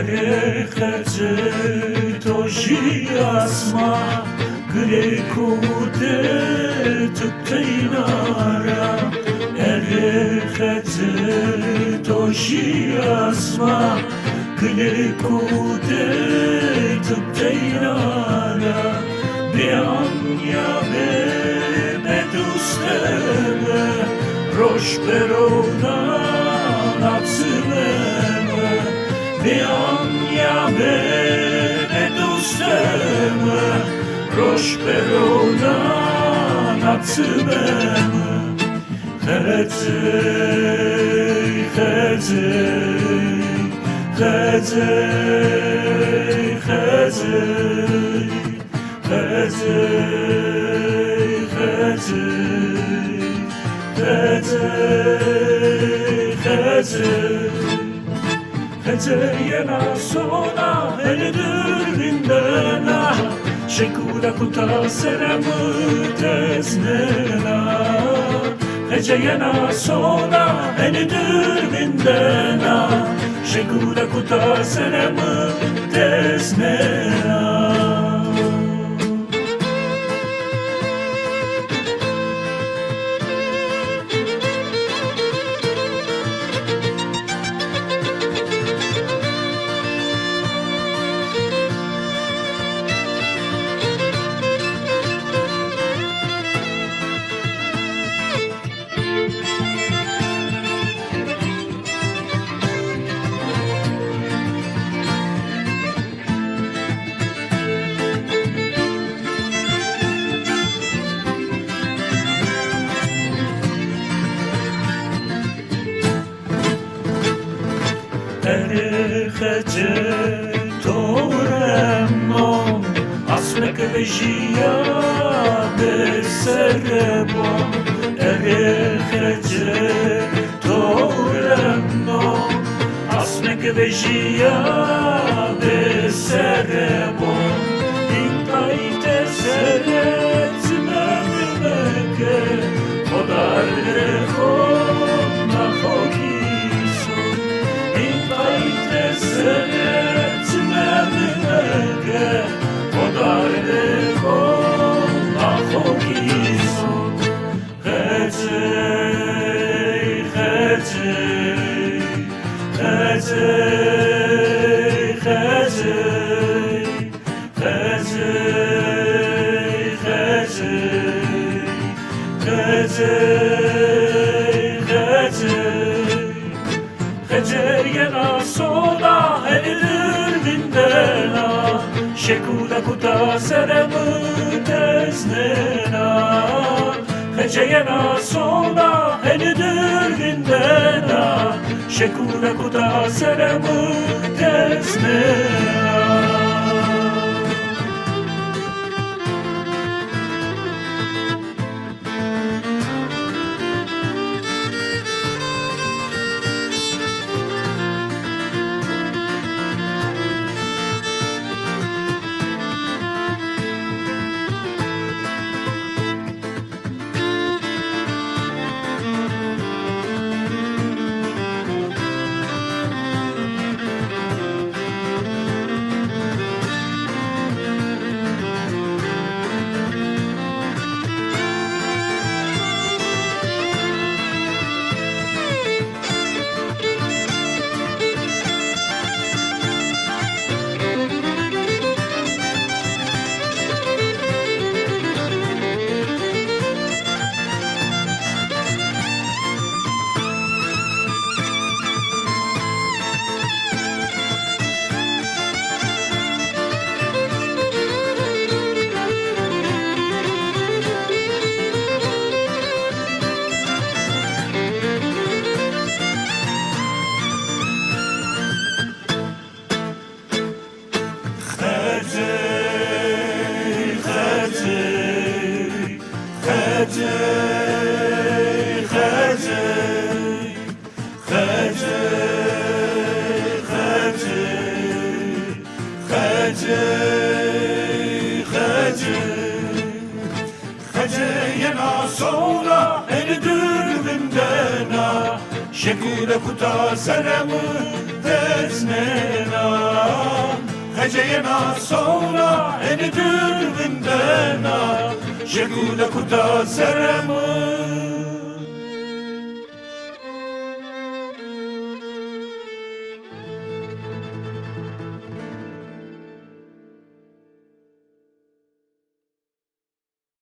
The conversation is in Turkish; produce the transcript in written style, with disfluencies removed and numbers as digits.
Erechece toshi asma Grekude tuteinara Erechece toshi asma Grekude tuteinara Beanya be medusteme Rosh perona napsileme Beanya be medusteme Rosh perona napsileme Chedzej, chedzej, chedzej, chedzej Chedzej, chedzej, chedzej Chedzejena sona elidir vindena Shekura kuta seremu teznena Chedzejena sona elidir vindena Shekura kuta seremu teznena Erechece toremon Asmek vejia beserebon Erechece toremon Asmek vejia beserebon Intaite seret memneke Odar rechon nachokison Seret memneke Odar rechon nachokison Chedzej, chedzej, chedzej, chedzej Chedzej, chedzej, chedzej Chedzejena soda elidir vindena Shekura kuta seremu teznena Chedzejena soda elidir vindena Shekura kuta seremu teznena Shekura kuta seremu teznena Heceyena sonra eni dürbündena Şekuda kuta seremı